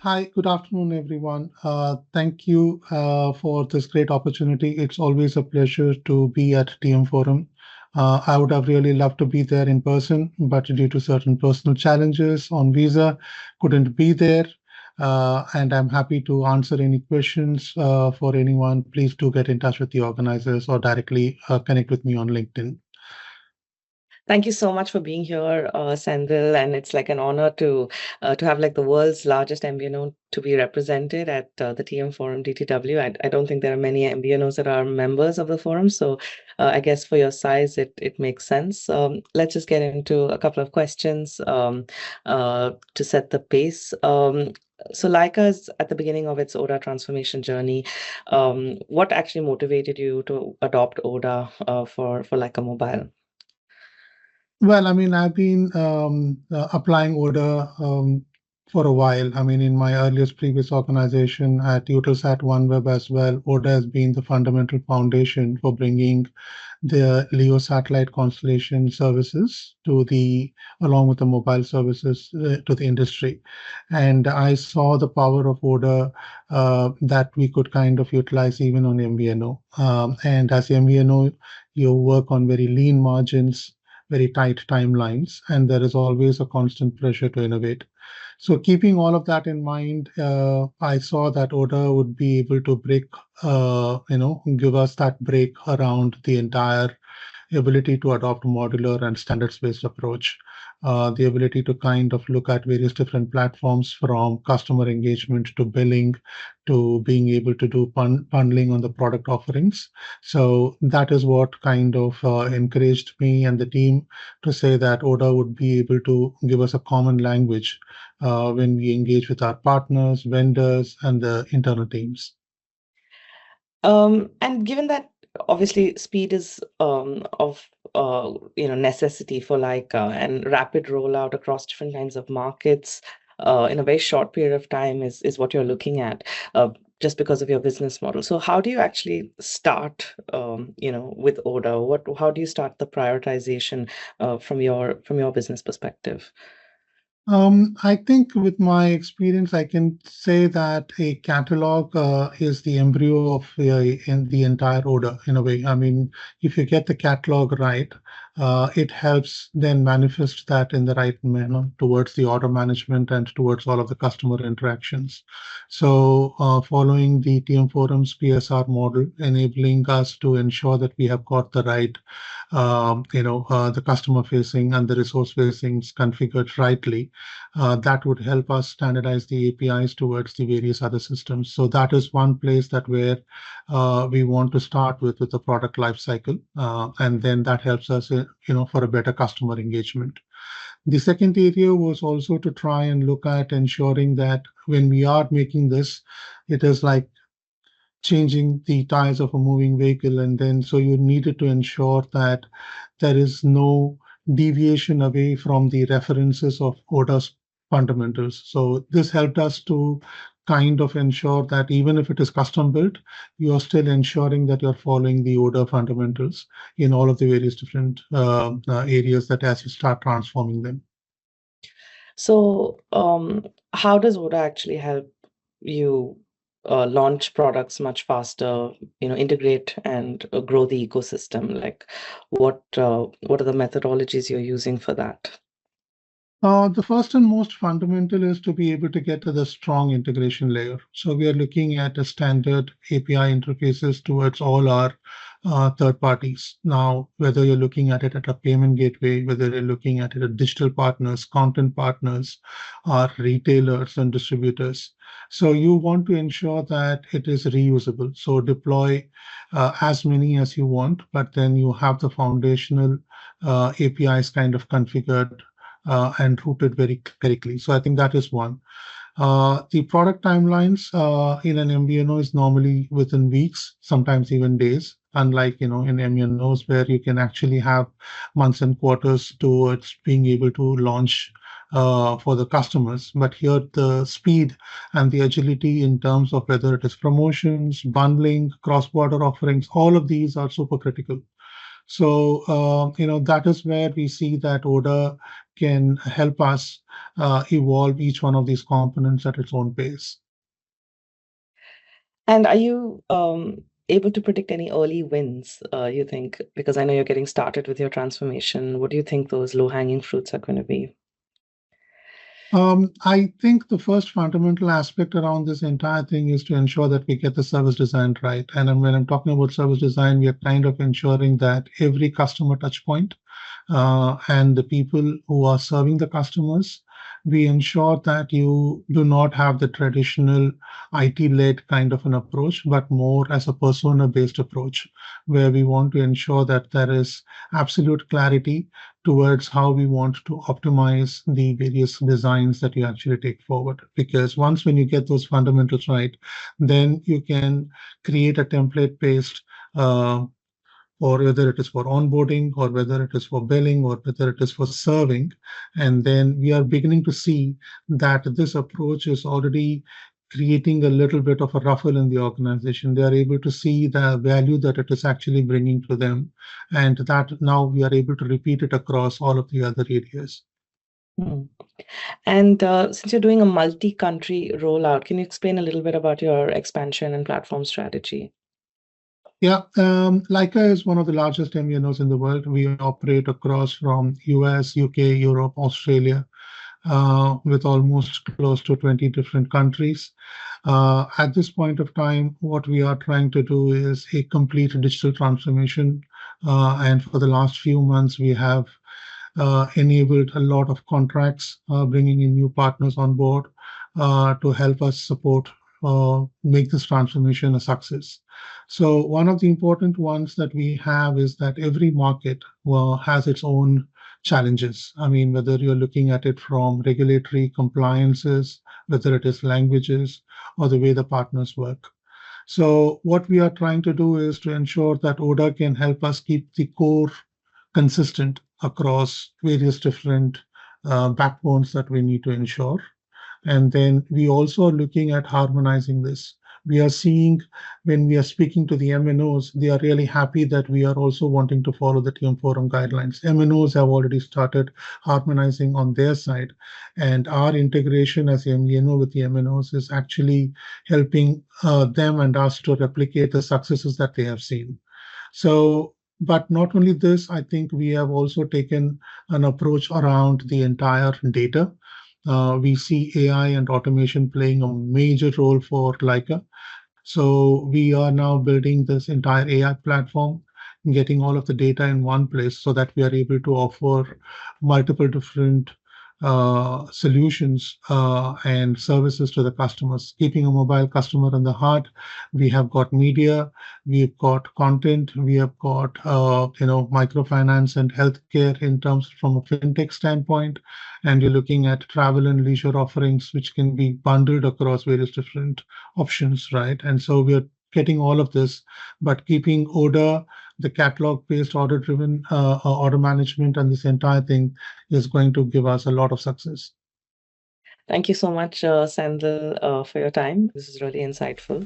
Hi, good afternoon, everyone. Thank you for this great opportunity. It's always a pleasure to be at TM Forum. I would have really loved to be there in person, but due to certain personal challenges on visa, couldn't be there. And I'm happy to answer any questions for anyone. Please do get in touch with the organizers or directly connect with me on LinkedIn. Thank you so much for being here, Senthil, and it's like an honor to have like the world's largest MVNO to be represented at the TM Forum DTW. I don't think there are many MVNOs that are members of the forum, so I guess for your size, it makes sense. Let's just get into a couple of questions to set the pace. So Lyca is at the beginning of its ODA transformation journey. What actually motivated you to adopt ODA for Lyca Mobile? Well, I mean, I've been applying ODA for a while. I mean, in my earliest previous organization at Eutelsat OneWeb as well, ODA has been the fundamental foundation for bringing the LEO satellite constellation services along with the mobile services to the industry. And I saw the power of ODA that we could kind of utilize even on MVNO. And as MVNO, you work on very lean margins, very tight timelines, and there is always a constant pressure to innovate. So keeping all of that in mind, I saw that ODA would be able to give us that break around the entire ability to adopt a modular and standards-based approach, the ability to kind of look at various different platforms from customer engagement to billing to being able to do bundling on the product offerings. So that is what kind of encouraged me and the team to say that ODA would be able to give us a common language when we engage with our partners, vendors, and the internal teams. And given that obviously speed is of necessity for Lyca and rapid rollout across different kinds of markets in a very short period of time is what you're looking at just because of your business model. So how do you actually start with ODA? How do you start the prioritization from your business perspective? I think with my experience, I can say that a catalog is the embryo of in the entire order in a way. I mean, if you get the catalog right, it helps then manifest that in the right manner towards the order management and towards all of the customer interactions. So following the TM Forum's PSR model, enabling us to ensure that we have got the right the customer facing and the resource facing configured rightly, that would help us standardize the APIs towards the various other systems. So that is one place that where we want to start with the product lifecycle, and then that helps us, for a better customer engagement. The second area was also to try and look at ensuring that when we are making this, it is like changing the tires of a moving vehicle. And then so you needed to ensure that there is no deviation away from the references of ODA's fundamentals. So this helped us to kind of ensure that even if it is custom built, you're still ensuring that you're following the ODA fundamentals in all of the various different areas that as you start transforming them. So how does ODA actually help you launch products much faster, integrate and grow the ecosystem? Like what are the methodologies you're using for that? The first and most fundamental is to be able to get to the strong integration layer. So we are looking at a standard API interfaces towards all our third parties. Now, whether you're looking at it at a payment gateway, whether you're looking at it at digital partners, content partners, or retailers and distributors. So you want to ensure that it is reusable. So deploy as many as you want, but then you have the foundational APIs kind of configured and routed very correctly. So I think that is one. The product timelines in an MVNO is normally within weeks, sometimes even days, unlike in MVNOs where you can actually have months and quarters towards being able to launch for the customers. But here the speed and the agility in terms of whether it is promotions, bundling, cross-border offerings, all of these are super critical. So, that is where we see that ODA can help us evolve each one of these components at its own pace. And are you able to predict any early wins, you think? Because I know you're getting started with your transformation. What do you think those low-hanging fruits are going to be? I think the first fundamental aspect around this entire thing is to ensure that we get the service design right. And then when I'm talking about service design, we are kind of ensuring that every customer touch point and the people who are serving the customers, we ensure that you do not have the traditional IT-led kind of an approach, but more as a persona-based approach, where we want to ensure that there is absolute clarity towards how we want to optimize the various designs that you actually take forward. Because once when you get those fundamentals right, then you can create a template-based or whether it is for onboarding, or whether it is for billing, or whether it is for serving. And then we are beginning to see that this approach is already creating a little bit of a ruffle in the organization. They are able to see the value that it is actually bringing to them, and that now we are able to repeat it across all of the other areas. Hmm. And since you're doing a multi-country rollout, can you explain a little bit about your expansion and platform strategy? Yeah, Lyca is one of the largest MVNOs in the world. We operate across from US, UK, Europe, Australia, with almost close to 20 different countries. At this point of time, what we are trying to do is a complete digital transformation. And for the last few months, we have enabled a lot of contracts, bringing in new partners on board to help us support, make this transformation a success. So one of the important ones that we have is that every market has its own challenges. I mean, whether you're looking at it from regulatory compliances, whether it is languages, or the way the partners work. So what we are trying to do is to ensure that ODA can help us keep the core consistent across various different backbones that we need to ensure. And then we also are looking at harmonizing this. We are seeing when we are speaking to the MNOs, they are really happy that we are also wanting to follow the TM Forum guidelines. MNOs have already started harmonizing on their side, and our integration as MVNO with the MNOs is actually helping them and us to replicate the successes that they have seen. So, but not only this, I think we have also taken an approach around the entire data. We see AI and automation playing a major role for Lyca. So we are now building this entire AI platform, getting all of the data in one place so that we are able to offer multiple different solutions and services to the customers. Keeping a mobile customer in the heart, we have got media, we've got content, we have got microfinance and healthcare in terms from a fintech standpoint, and you're looking at travel and leisure offerings, which can be bundled across various different options, right? And so we're getting all of this, but keeping ODA, the catalog-based order-driven order management, and this entire thing is going to give us a lot of success. Thank you so much, Senthil, for your time. This is really insightful.